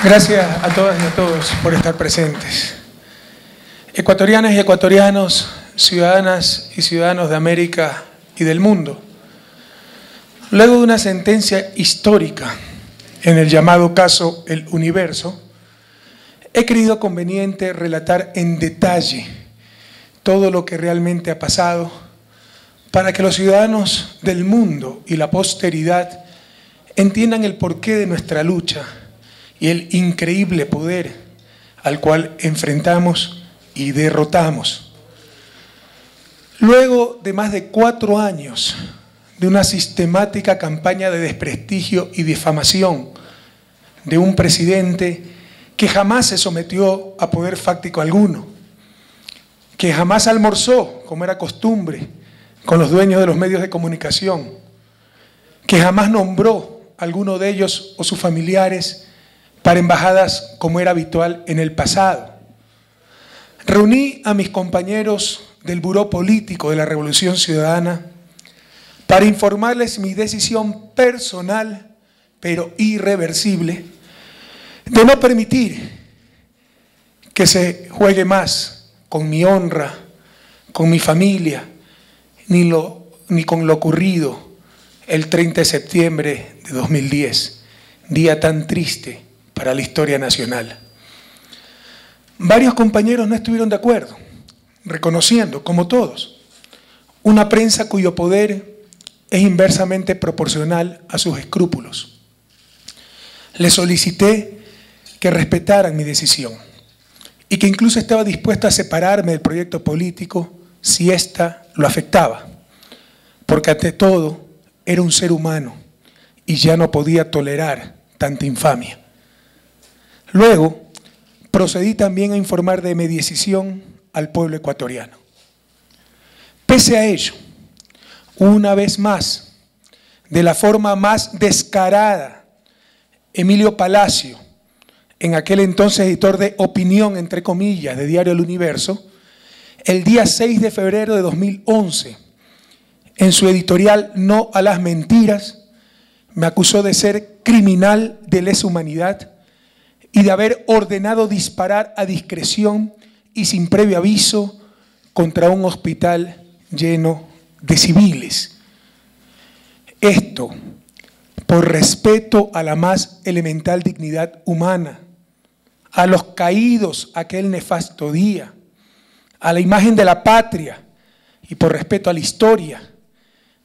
Gracias a todas y a todos por estar presentes. Ecuatorianas y ecuatorianos, ciudadanas y ciudadanos de América y del mundo. Luego de una sentencia histórica en el llamado caso El Universo, he creído conveniente relatar en detalle todo lo que realmente ha pasado para que los ciudadanos del mundo y la posteridad entiendan el porqué de nuestra lucha y el increíble poder al cual enfrentamos y derrotamos. Luego de más de 4 años de una sistemática campaña de desprestigio y difamación de un presidente que jamás se sometió a poder fáctico alguno, que jamás almorzó, como era costumbre, con los dueños de los medios de comunicación, que jamás nombró a alguno de ellos o sus familiares para embajadas como era habitual en el pasado. Reuní a mis compañeros del Buró Político de la Revolución Ciudadana para informarles mi decisión personal, pero irreversible, de no permitir que se juegue más con mi honra, con mi familia, ni con lo ocurrido el 30 de septiembre de 2010, día tan triste para la historia nacional. Varios compañeros no estuvieron de acuerdo, reconociendo, como todos, una prensa cuyo poder es inversamente proporcional a sus escrúpulos. Les solicité que respetaran mi decisión y que incluso estaba dispuesto a separarme del proyecto político si ésta lo afectaba, porque ante todo era un ser humano y ya no podía tolerar tanta infamia. Luego, procedí también a informar de mi decisión al pueblo ecuatoriano. Pese a ello, una vez más, de la forma más descarada, Emilio Palacio, en aquel entonces editor de opinión, entre comillas, de Diario El Universo, el día 6 de febrero de 2011, en su editorial No a las Mentiras, me acusó de ser criminal de lesa humanidad y de haber ordenado disparar a discreción y sin previo aviso contra un hospital lleno de civiles. Esto por respeto a la más elemental dignidad humana, a los caídos aquel nefasto día, a la imagen de la patria y por respeto a la historia,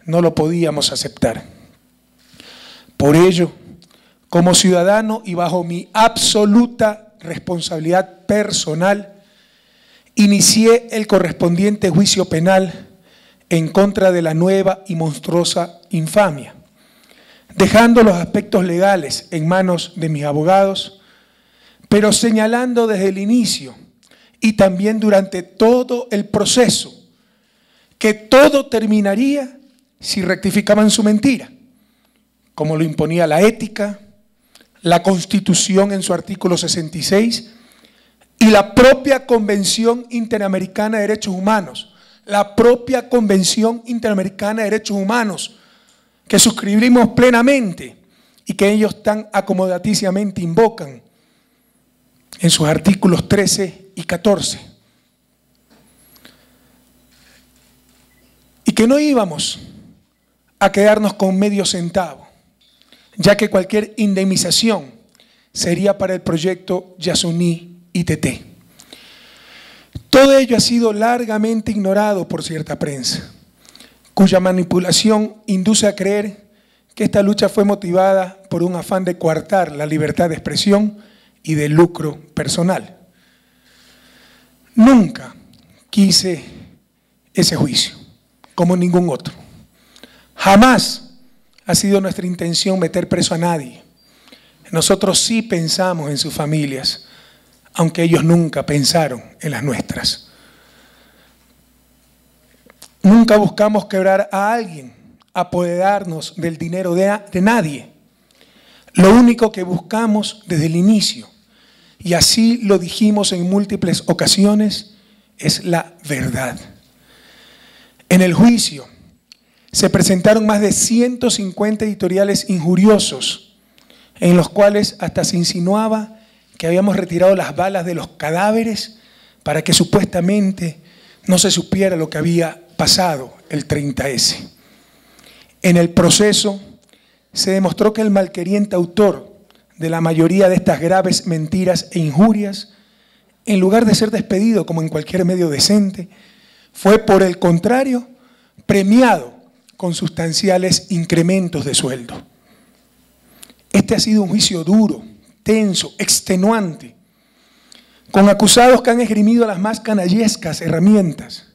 no lo podíamos aceptar. Por ello, como ciudadano y bajo mi absoluta responsabilidad personal, inicié el correspondiente juicio penal en contra de la nueva y monstruosa infamia, dejando los aspectos legales en manos de mis abogados, pero señalando desde el inicio y también durante todo el proceso que todo terminaría si rectificaban su mentira, como lo imponía la ética, la Constitución en su artículo 66 y la propia Convención Interamericana de Derechos Humanos, la propia Convención Interamericana de Derechos Humanos que suscribimos plenamente y que ellos tan acomodaticiamente invocan en sus artículos 13 y 14. Y que no íbamos a quedarnos con medio centavo, ya que cualquier indemnización sería para el proyecto Yasuní ITT. Todo ello ha sido largamente ignorado por cierta prensa, cuya manipulación induce a creer que esta lucha fue motivada por un afán de coartar la libertad de expresión y de lucro personal. Nunca quise ese juicio, como ningún otro. Jamás ha sido nuestra intención meter preso a nadie. Nosotros sí pensamos en sus familias, aunque ellos nunca pensaron en las nuestras. Nunca buscamos quebrar a alguien, apoderarnos del dinero de nadie. Lo único que buscamos desde el inicio, y así lo dijimos en múltiples ocasiones, es la verdad. En el juicio se presentaron más de 150 editoriales injuriosos, en los cuales hasta se insinuaba que habíamos retirado las balas de los cadáveres para que supuestamente no se supiera lo que había pasado el 30S. En el proceso se demostró que el malqueriente autor de la mayoría de estas graves mentiras e injurias, en lugar de ser despedido como en cualquier medio decente, fue por el contrario premiado con sustanciales incrementos de sueldo. Este ha sido un juicio duro, tenso, extenuante, con acusados que han esgrimido las más canallescas herramientas,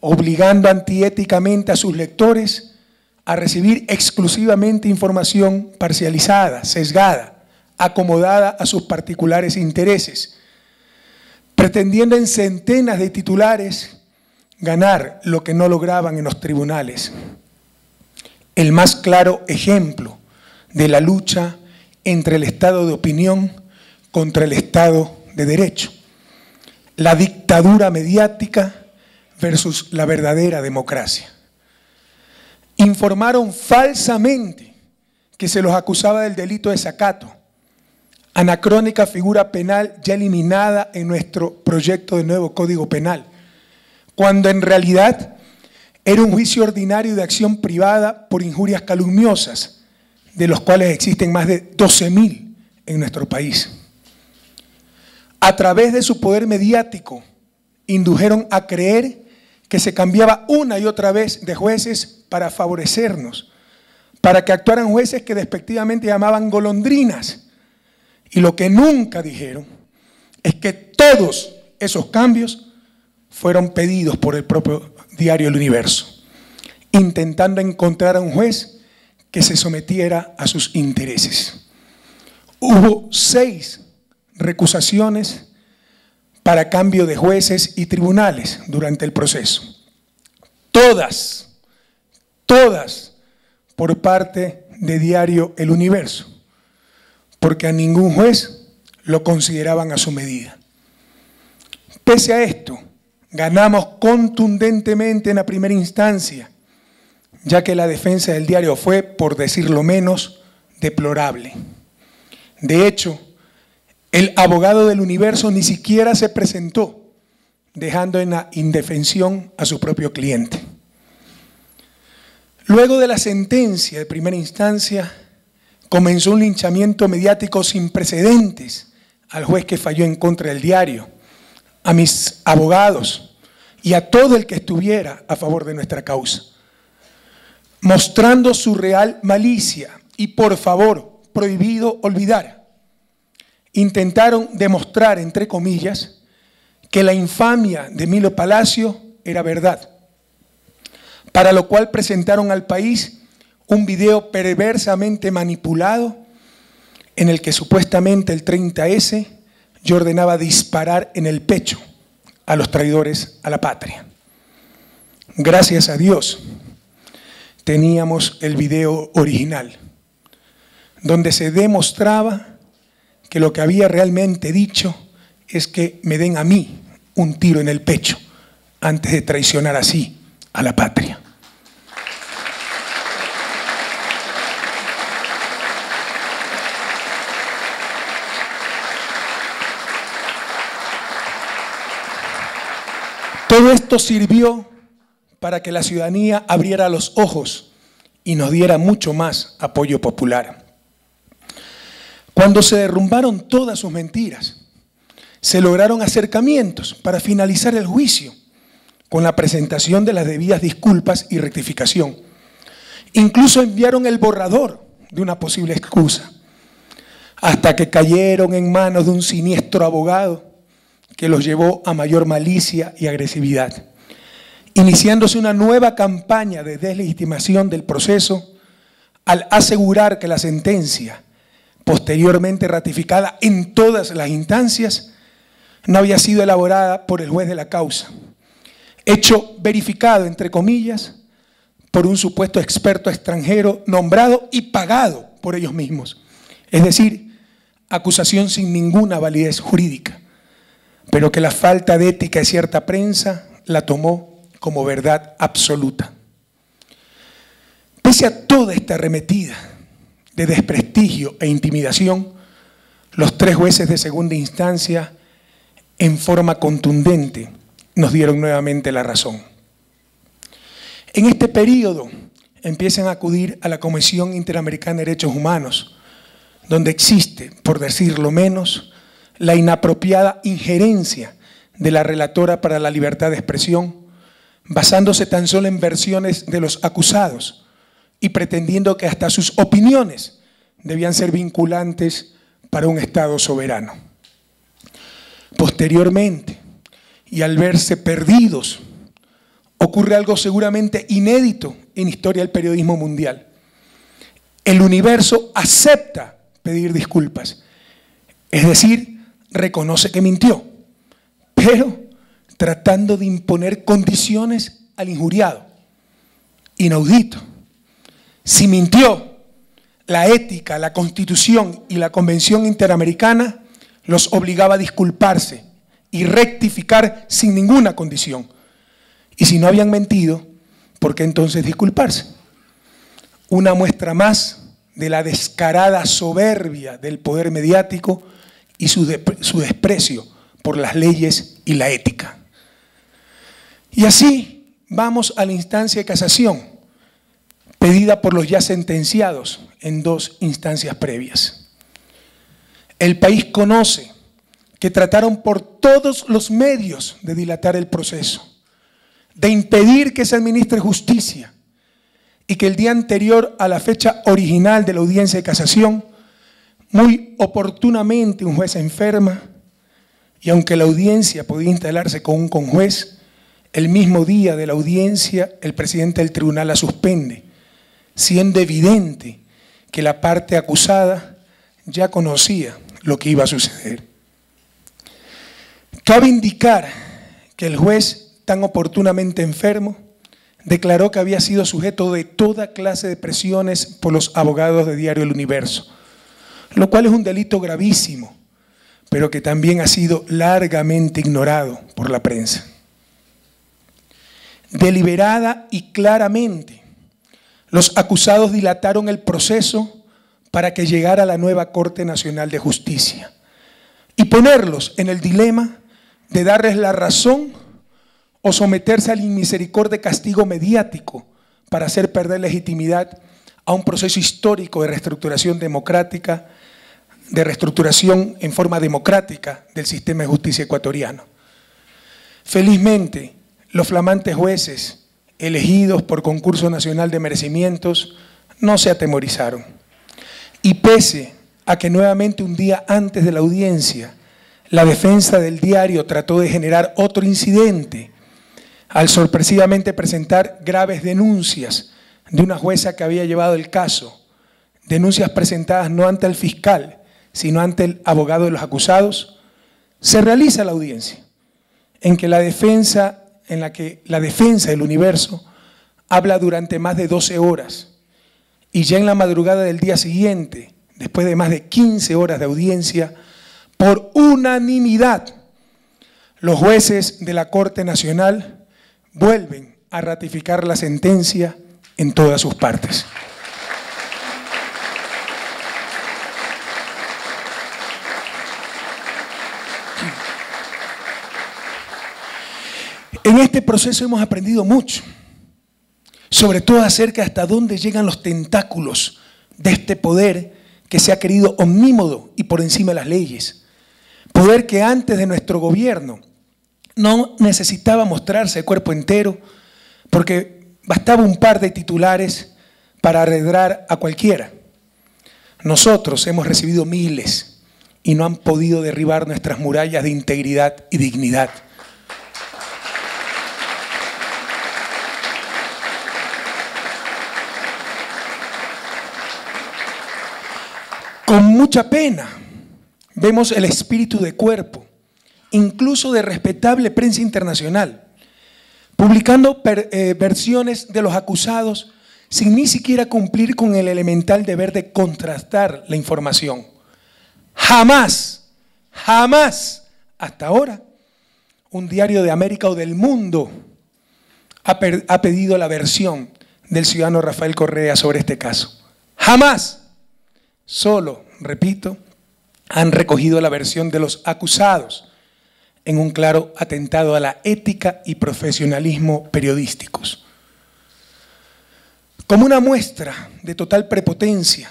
obligando antiéticamente a sus lectores a recibir exclusivamente información parcializada, sesgada, acomodada a sus particulares intereses, pretendiendo en centenas de titulares ganar lo que no lograban en los tribunales. El más claro ejemplo de la lucha entre el Estado de opinión contra el Estado de derecho, la dictadura mediática versus la verdadera democracia. Informaron falsamente que se los acusaba del delito de desacato, anacrónica figura penal ya eliminada en nuestro proyecto de nuevo Código Penal, cuando en realidad era un juicio ordinario de acción privada por injurias calumniosas, de los cuales existen más de 12.000 en nuestro país. A través de su poder mediático, indujeron a creer que se cambiaba una y otra vez de jueces para favorecernos, para que actuaran jueces que despectivamente llamaban golondrinas. Y lo que nunca dijeron es que todos esos cambios fueron pedidos por el propio diario El Universo, intentando encontrar a un juez que se sometiera a sus intereses. Hubo 6 recusaciones para cambio de jueces y tribunales durante el proceso. Todas por parte de diario El Universo, porque a ningún juez lo consideraban a su medida. Pese a esto, ganamos contundentemente en la primera instancia, ya que la defensa del diario fue, por decirlo menos, deplorable. De hecho, el abogado del Universo ni siquiera se presentó, dejando en la indefensión a su propio cliente. Luego de la sentencia de primera instancia, comenzó un linchamiento mediático sin precedentes al juez que falló en contra del diario, a mis abogados y a todo el que estuviera a favor de nuestra causa, mostrando su real malicia y, por favor, prohibido olvidar. Intentaron demostrar, entre comillas, que la infamia de Emilio Palacio era verdad, para lo cual presentaron al país un video perversamente manipulado en el que supuestamente el 30S yo ordenaba disparar en el pecho a los traidores a la patria. Gracias a Dios teníamos el video original, donde se demostraba que lo que había realmente dicho es que me den a mí un tiro en el pecho antes de traicionar así a la patria. Todo esto sirvió para que la ciudadanía abriera los ojos y nos diera mucho más apoyo popular. Cuando se derrumbaron todas sus mentiras, se lograron acercamientos para finalizar el juicio con la presentación de las debidas disculpas y rectificación. Incluso enviaron el borrador de una posible excusa, hasta que cayeron en manos de un siniestro abogado que los llevó a mayor malicia y agresividad, iniciándose una nueva campaña de deslegitimación del proceso al asegurar que la sentencia, posteriormente ratificada en todas las instancias, no había sido elaborada por el juez de la causa, hecho verificado, entre comillas, por un supuesto experto extranjero nombrado y pagado por ellos mismos. Es decir, acusación sin ninguna validez jurídica, pero que la falta de ética de cierta prensa la tomó como verdad absoluta. Pese a toda esta arremetida de desprestigio e intimidación, Los 3 jueces de segunda instancia, en forma contundente, nos dieron nuevamente la razón. En este periodo empiezan a acudir a la Comisión Interamericana de Derechos Humanos, donde existe, por decirlo menos, la inapropiada injerencia de la relatora para la libertad de expresión, basándose tan solo en versiones de los acusados y pretendiendo que hasta sus opiniones debían ser vinculantes para un Estado soberano. Posteriormente, y al verse perdidos, ocurre algo seguramente inédito en historia del periodismo mundial. El Universo acepta pedir disculpas, es decir, reconoce que mintió, pero tratando de imponer condiciones al injuriado. Inaudito. Si mintió, la ética, la Constitución y la Convención Interamericana los obligaba a disculparse y rectificar sin ninguna condición. Y si no habían mentido, ¿por qué entonces disculparse? Una muestra más de la descarada soberbia del poder mediático y su desprecio por las leyes y la ética. Y así vamos a la instancia de casación, pedida por los ya sentenciados en 2 instancias previas. El país conoce que trataron por todos los medios de dilatar el proceso, de impedir que se administre justicia y que el día anterior a la fecha original de la audiencia de casación, muy oportunamente un juez se enferma y aunque la audiencia podía instalarse con un conjuez, el mismo día de la audiencia el presidente del tribunal la suspende, siendo evidente que la parte acusada ya conocía lo que iba a suceder. Cabe indicar que el juez, tan oportunamente enfermo, declaró que había sido sujeto de toda clase de presiones por los abogados de Diario El Universo, lo cual es un delito gravísimo, pero que también ha sido largamente ignorado por la prensa. Deliberada y claramente, los acusados dilataron el proceso para que llegara a la nueva Corte Nacional de Justicia y ponerlos en el dilema de darles la razón o someterse al inmisericordia castigo mediático para hacer perder legitimidad a un proceso histórico de reestructuración democrática, de reestructuración en forma democrática del sistema de justicia ecuatoriano. Felizmente, los flamantes jueces elegidos por concurso nacional de merecimientos no se atemorizaron. Y pese a que nuevamente un día antes de la audiencia, la defensa del diario trató de generar otro incidente al sorpresivamente presentar graves denuncias de una jueza que había llevado el caso, denuncias presentadas no ante el fiscal, sino ante el abogado de los acusados, se realiza la audiencia, en la que la defensa del Universo habla durante más de 12 horas y ya en la madrugada del día siguiente, después de más de 15 horas de audiencia, por unanimidad, los jueces de la Corte Nacional vuelven a ratificar la sentencia en todas sus partes. En este proceso hemos aprendido mucho, sobre todo acerca de hasta dónde llegan los tentáculos de este poder que se ha querido omnímodo y por encima de las leyes. Poder que antes de nuestro gobierno no necesitaba mostrarse de cuerpo entero porque bastaba un par de titulares para arredrar a cualquiera. Nosotros hemos recibido miles y no han podido derribar nuestras murallas de integridad y dignidad. Con mucha pena vemos el espíritu de cuerpo, incluso de respetable prensa internacional, publicando versiones de los acusados sin ni siquiera cumplir con el elemental deber de contrastar la información. Jamás, jamás, hasta ahora, un diario de América o del mundo ha pedido la versión del ciudadano Rafael Correa sobre este caso. Jamás. Solo, repito, han recogido la versión de los acusados en un claro atentado a la ética y profesionalismo periodísticos. Como una muestra de total prepotencia,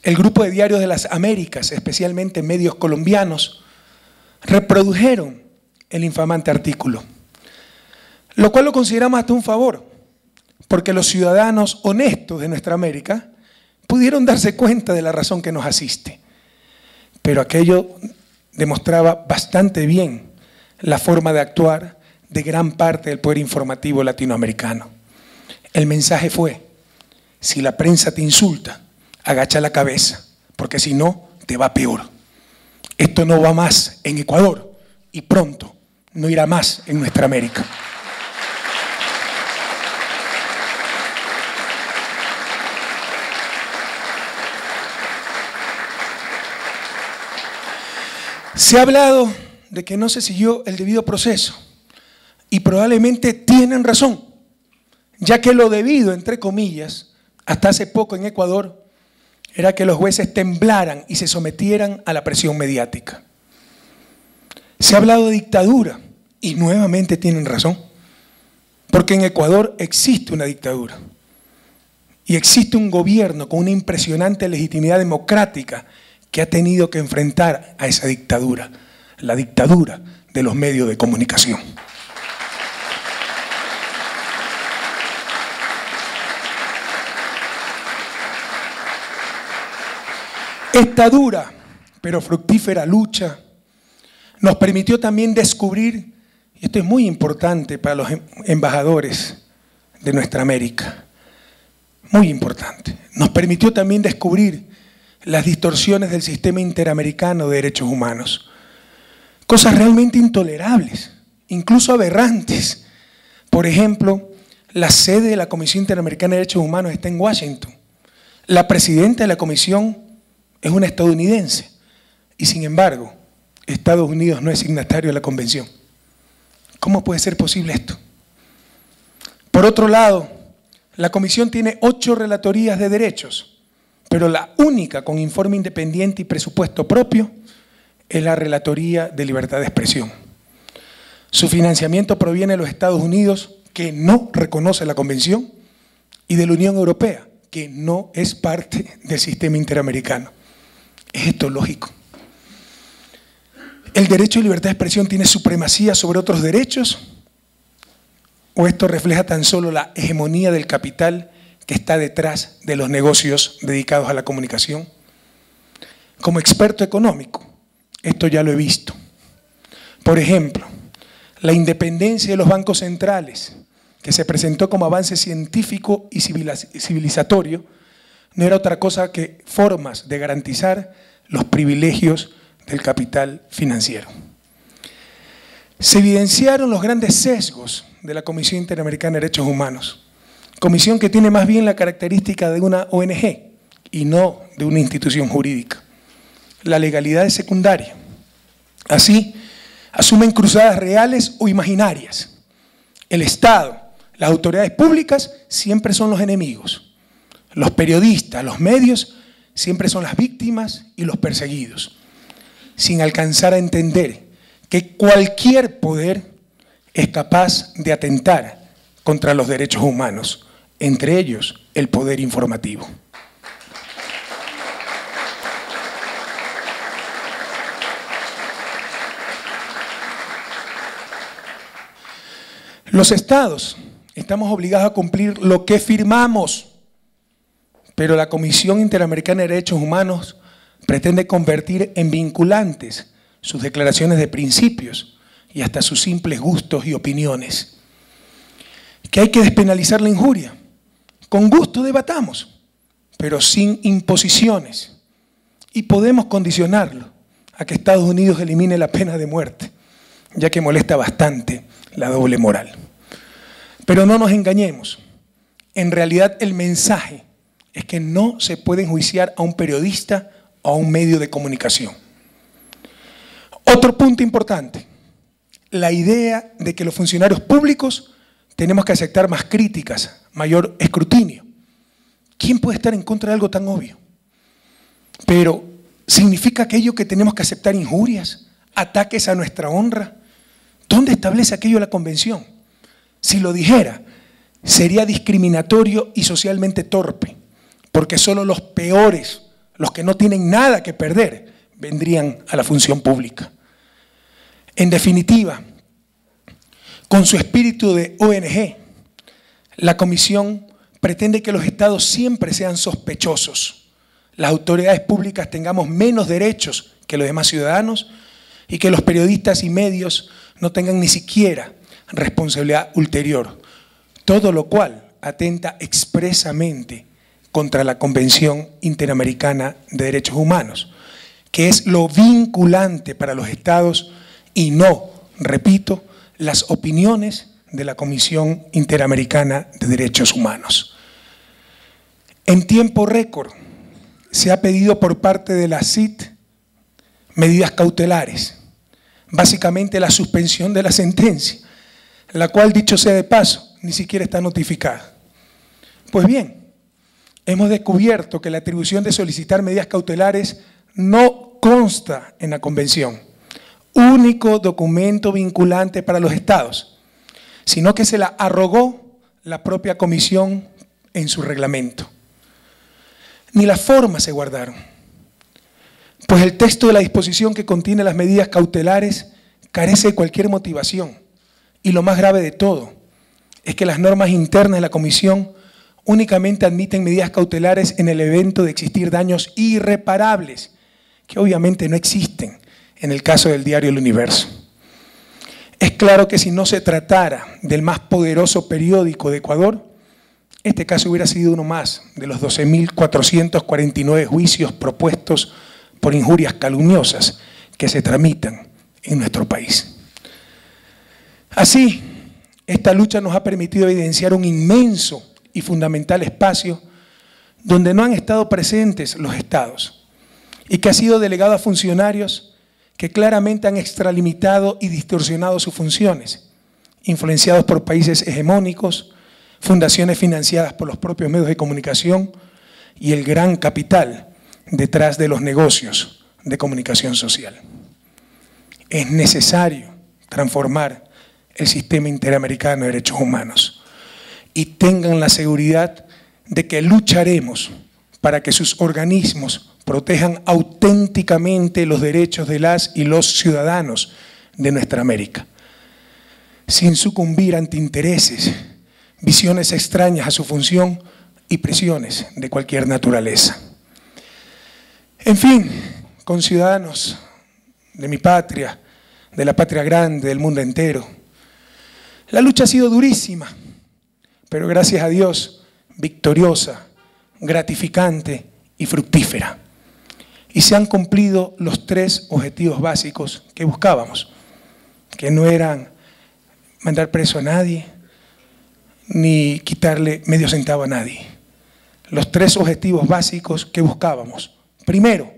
el grupo de diarios de las Américas, especialmente medios colombianos, reprodujeron el infamante artículo, lo cual lo consideramos hasta un favor, porque los ciudadanos honestos de nuestra América pudieron darse cuenta de la razón que nos asiste. Pero aquello demostraba bastante bien la forma de actuar de gran parte del poder informativo latinoamericano. El mensaje fue: si la prensa te insulta, agacha la cabeza, porque si no, te va peor. Esto no va más en Ecuador y pronto no irá más en nuestra América. Se ha hablado de que no se siguió el debido proceso y probablemente tienen razón, ya que lo debido, entre comillas, hasta hace poco en Ecuador, era que los jueces temblaran y se sometieran a la presión mediática. Se ha hablado de dictadura y nuevamente tienen razón, porque en Ecuador existe una dictadura y existe un gobierno con una impresionante legitimidad democrática que ha tenido que enfrentar a esa dictadura, la dictadura de los medios de comunicación. Esta dura pero fructífera lucha nos permitió también descubrir, y esto es muy importante para los embajadores de nuestra América, muy importante, nos permitió también descubrir las distorsiones del sistema interamericano de derechos humanos. Cosas realmente intolerables, incluso aberrantes. Por ejemplo, la sede de la Comisión Interamericana de Derechos Humanos está en Washington. La presidenta de la comisión es una estadounidense y, sin embargo, Estados Unidos no es signatario de la convención. ¿Cómo puede ser posible esto? Por otro lado, la comisión tiene 8 relatorías de derechos, pero la única con informe independiente y presupuesto propio es la Relatoría de Libertad de Expresión. Su financiamiento proviene de los Estados Unidos, que no reconoce la Convención, y de la Unión Europea, que no es parte del sistema interamericano. ¿Es esto lógico? ¿El derecho de libertad de expresión tiene supremacía sobre otros derechos? ¿O esto refleja tan solo la hegemonía del capital que está detrás de los negocios dedicados a la comunicación? Como experto económico, esto ya lo he visto. Por ejemplo, la independencia de los bancos centrales, que se presentó como avance científico y civilizatorio, no era otra cosa que formas de garantizar los privilegios del capital financiero. Se evidenciaron los grandes sesgos de la Comisión Interamericana de Derechos Humanos, comisión que tiene más bien la característica de una ONG y no de una institución jurídica. La legalidad es secundaria. Así, asumen cruzadas reales o imaginarias. El Estado, las autoridades públicas siempre son los enemigos. Los periodistas, los medios siempre son las víctimas y los perseguidos, sin alcanzar a entender que cualquier poder es capaz de atentar contra los derechos humanos, entre ellos el poder informativo. Los estados estamos obligados a cumplir lo que firmamos, pero la Comisión Interamericana de Derechos Humanos pretende convertir en vinculantes sus declaraciones de principios y hasta sus simples gustos y opiniones. Que hay que despenalizar la injuria. Con gusto debatamos, pero sin imposiciones. Y podemos condicionarlo a que Estados Unidos elimine la pena de muerte, ya que molesta bastante la doble moral. Pero no nos engañemos. En realidad el mensaje es que no se puede enjuiciar a un periodista o a un medio de comunicación. Otro punto importante, la idea de que los funcionarios públicos tenemos que aceptar más críticas, mayor escrutinio. ¿Quién puede estar en contra de algo tan obvio? Pero ¿Significa aquello que tenemos que aceptar injurias, ataques a nuestra honra? ¿Dónde establece aquello la Convención? Si lo dijera, sería discriminatorio y socialmente torpe, porque solo los peores, los que no tienen nada que perder, vendrían a la función pública. En definitiva, con su espíritu de ONG, la Comisión pretende que los estados siempre sean sospechosos, las autoridades públicas tengamos menos derechos que los demás ciudadanos y que los periodistas y medios no tengan ni siquiera responsabilidad ulterior, todo lo cual atenta expresamente contra la Convención Interamericana de Derechos Humanos, que es lo vinculante para los estados y no, repito, las opiniones de la Comisión Interamericana de Derechos Humanos. En tiempo récord se ha pedido por parte de la CIT medidas cautelares, básicamente la suspensión de la sentencia, la cual, dicho sea de paso, ni siquiera está notificada. Pues bien, hemos descubierto que la atribución de solicitar medidas cautelares no consta en la Convención, único documento vinculante para los estados, sino que se la arrogó la propia Comisión en su reglamento. Ni las formas se guardaron, pues el texto de la disposición que contiene las medidas cautelares carece de cualquier motivación. Y lo más grave de todo es que las normas internas de la Comisión únicamente admiten medidas cautelares en el evento de existir daños irreparables, que obviamente no existen en el caso del diario El Universo. Es claro que si no se tratara del más poderoso periódico de Ecuador, este caso hubiera sido uno más de los 12.449 juicios propuestos por injurias calumniosas que se tramitan en nuestro país. Así, esta lucha nos ha permitido evidenciar un inmenso y fundamental espacio donde no han estado presentes los estados y que ha sido delegado a funcionarios que claramente han extralimitado y distorsionado sus funciones, influenciados por países hegemónicos, fundaciones financiadas por los propios medios de comunicación y el gran capital detrás de los negocios de comunicación social. Es necesario transformar el sistema interamericano de derechos humanos y tengan la seguridad de que lucharemos para que sus organismos protejan auténticamente los derechos de las y los ciudadanos de nuestra América, sin sucumbir ante intereses, visiones extrañas a su función y presiones de cualquier naturaleza. En fin, conciudadanos de mi patria, de la patria grande, del mundo entero, la lucha ha sido durísima, pero gracias a Dios, victoriosa, gratificante y fructífera. Y se han cumplido los 3 objetivos básicos que buscábamos, que no eran mandar preso a nadie, ni quitarle medio centavo a nadie. Los 3 objetivos básicos que buscábamos. Primero,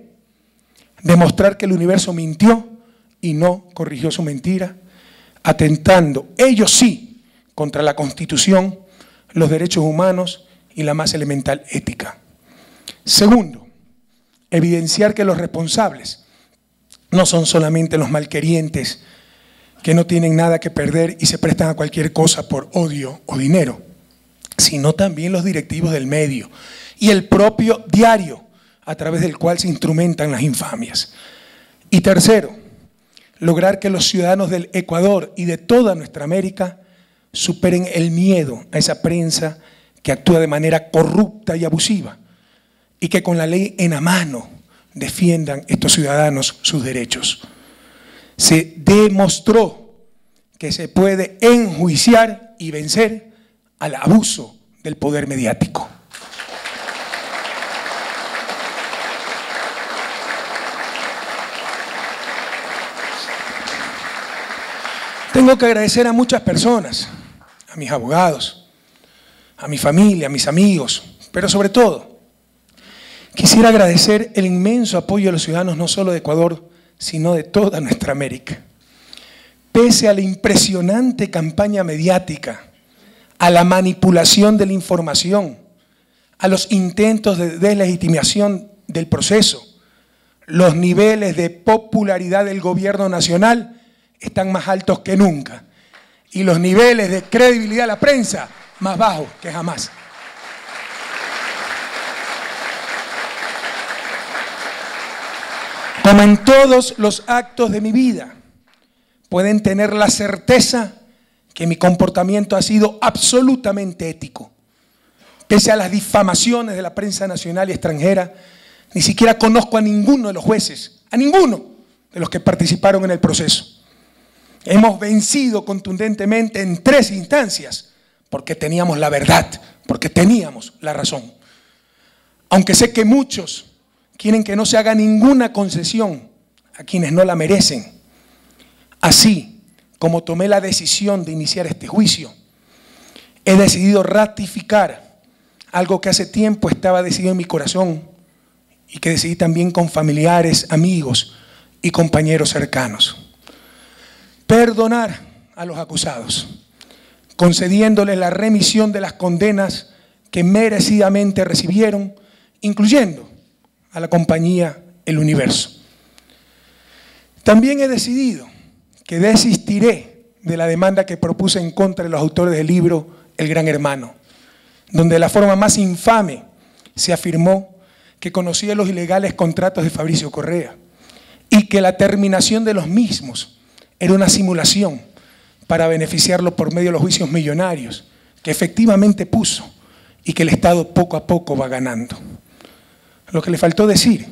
demostrar que el universo mintió y no corrigió su mentira, atentando, ellos sí, contra la Constitución, los derechos humanos y la más elemental ética. Segundo, evidenciar que los responsables no son solamente los malquerientes que no tienen nada que perder y se prestan a cualquier cosa por odio o dinero, sino también los directivos del medio y el propio diario a través del cual se instrumentan las infamias. Y tercero, lograr que los ciudadanos del Ecuador y de toda nuestra América superen el miedo a esa prensa que actúa de manera corrupta y abusiva y que con la ley en la mano defiendan estos ciudadanos sus derechos. Se demostró que se puede enjuiciar y vencer al abuso del poder mediático. Tengo que agradecer a muchas personas, a mis abogados, a mi familia, a mis amigos, pero sobre todo, quisiera agradecer el inmenso apoyo de los ciudadanos no solo de Ecuador, sino de toda nuestra América. Pese a la impresionante campaña mediática, a la manipulación de la información, a los intentos de deslegitimación del proceso, Los niveles de popularidad del gobierno nacional están más altos que nunca y los niveles de credibilidad de la prensa más bajos que jamás. Como en todos los actos de mi vida, pueden tener la certeza que mi comportamiento ha sido absolutamente ético. Pese a las difamaciones de la prensa nacional y extranjera, ni siquiera conozco a ninguno de los jueces, a ninguno de los que participaron en el proceso. Hemos vencido contundentemente en 3 instancias porque teníamos la verdad, porque teníamos la razón. Aunque sé que muchos quieren que no se haga ninguna concesión a quienes no la merecen. Así como tomé la decisión de iniciar este juicio, he decidido ratificar algo que hace tiempo estaba decidido en mi corazón y que decidí también con familiares, amigos y compañeros cercanos. Perdonar a los acusados, concediéndoles la remisión de las condenas que merecidamente recibieron, incluyendo a la compañía El Universo. También he decidido que desistiré de la demanda que propuse en contra de los autores del libro El Gran Hermano, donde de la forma más infame se afirmó que conocía los ilegales contratos de Fabricio Correa y que la terminación de los mismos era una simulación para beneficiarlo por medio de los juicios millonarios que efectivamente puso y que el Estado poco a poco va ganando. Lo que le faltó decir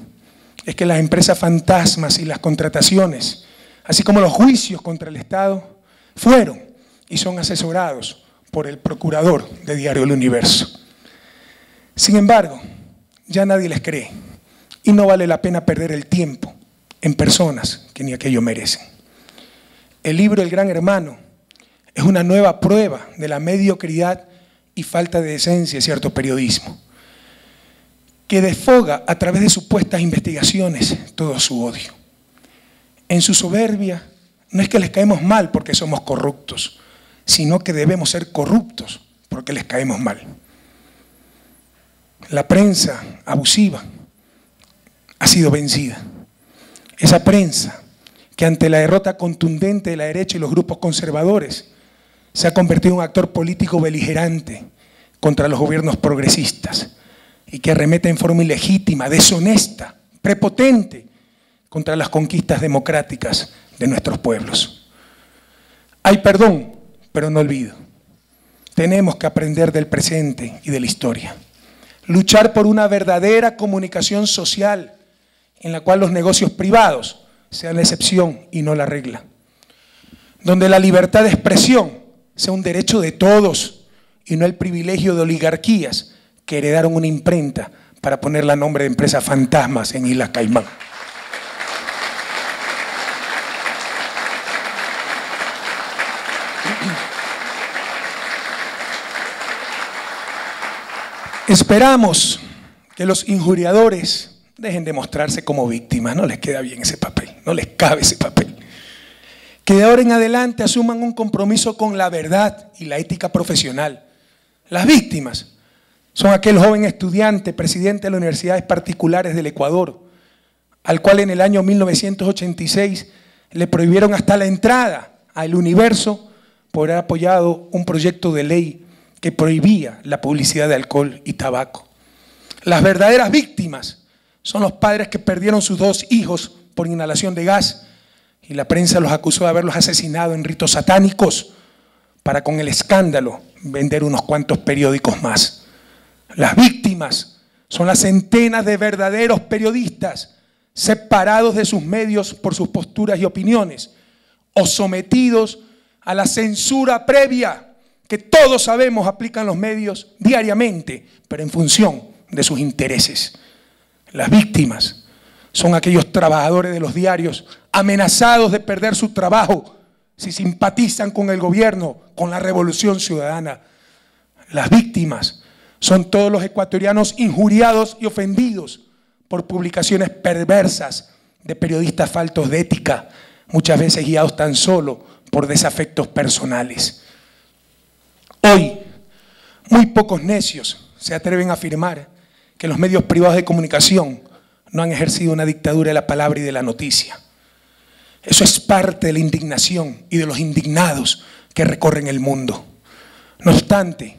es que las empresas fantasmas y las contrataciones, así como los juicios contra el Estado, fueron y son asesorados por el procurador de Diario El Universo. Sin embargo, ya nadie les cree y no vale la pena perder el tiempo en personas que ni aquello merecen. El libro El Gran Hermano es una nueva prueba de la mediocridad y falta de decencia de cierto periodismo, que desfoga a través de supuestas investigaciones todo su odio. En su soberbia, no es que les caemos mal porque somos corruptos, sino que debemos ser corruptos porque les caemos mal. La prensa abusiva ha sido vencida. Esa prensa que ante la derrota contundente de la derecha y los grupos conservadores se ha convertido en un actor político beligerante contra los gobiernos progresistas y que arremete en forma ilegítima, deshonesta, prepotente contra las conquistas democráticas de nuestros pueblos. Hay perdón, pero no olvido. Tenemos que aprender del presente y de la historia. Luchar por una verdadera comunicación social en la cual los negocios privados sean la excepción y no la regla. Donde la libertad de expresión sea un derecho de todos y no el privilegio de oligarquías que heredaron una imprenta para ponerle nombre de empresas fantasmas en Islas Caimán. Esperamos que los injuriadores dejen de mostrarse como víctimas. No les queda bien ese papel, no les cabe ese papel. Que de ahora en adelante asuman un compromiso con la verdad y la ética profesional. Las víctimas son aquel joven estudiante, presidente de las universidades particulares del Ecuador, al cual en el año 1986 le prohibieron hasta la entrada a El Universo por haber apoyado un proyecto de ley que prohibía la publicidad de alcohol y tabaco. Las verdaderas víctimas son los padres que perdieron sus 2 hijos por inhalación de gas y la prensa los acusó de haberlos asesinado en ritos satánicos para con el escándalo vender unos cuantos periódicos más. Las víctimas son las centenas de verdaderos periodistas separados de sus medios por sus posturas y opiniones o sometidos a la censura previa que todos sabemos aplican los medios diariamente, pero en función de sus intereses. Las víctimas son aquellos trabajadores de los diarios amenazados de perder su trabajo si simpatizan con el gobierno, con la revolución ciudadana. Las víctimas son todos los ecuatorianos injuriados y ofendidos por publicaciones perversas de periodistas faltos de ética, muchas veces guiados tan solo por desafectos personales. Hoy, muy pocos necios se atreven a afirmar que los medios privados de comunicación no han ejercido una dictadura de la palabra y de la noticia. Eso es parte de la indignación y de los indignados que recorren el mundo. No obstante,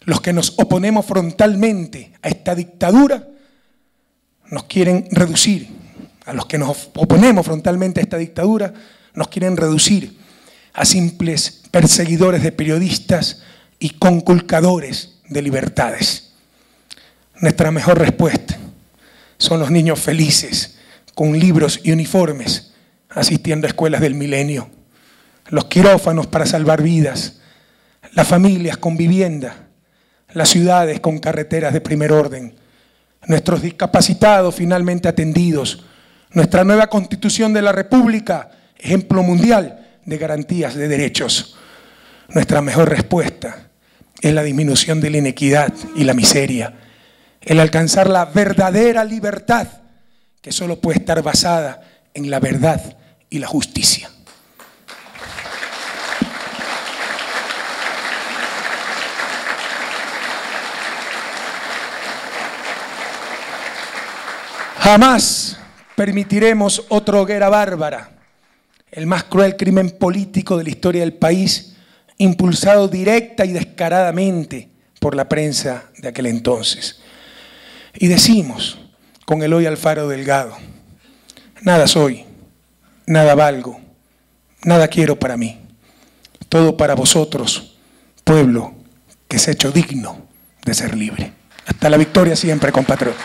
los que nos oponemos frontalmente a esta dictadura nos quieren reducir. A los que nos oponemos frontalmente a esta dictadura nos quieren reducir a simples perseguidores de periodistas y conculcadores de libertades. Nuestra mejor respuesta son los niños felices, con libros y uniformes, asistiendo a escuelas del milenio, los quirófanos para salvar vidas, las familias con vivienda, las ciudades con carreteras de primer orden, nuestros discapacitados finalmente atendidos, nuestra nueva Constitución de la República, ejemplo mundial de garantías de derechos. Nuestra mejor respuesta es la disminución de la inequidad y la miseria, el alcanzar la verdadera libertad, que solo puede estar basada en la verdad y la justicia. Jamás permitiremos otra hoguera bárbara, el más cruel crimen político de la historia del país, impulsado directa y descaradamente por la prensa de aquel entonces. Y decimos con Eloy Alfaro Delgado: nada soy, nada valgo, nada quiero para mí, todo para vosotros, pueblo que se ha hecho digno de ser libre. Hasta la victoria siempre, compatriotas.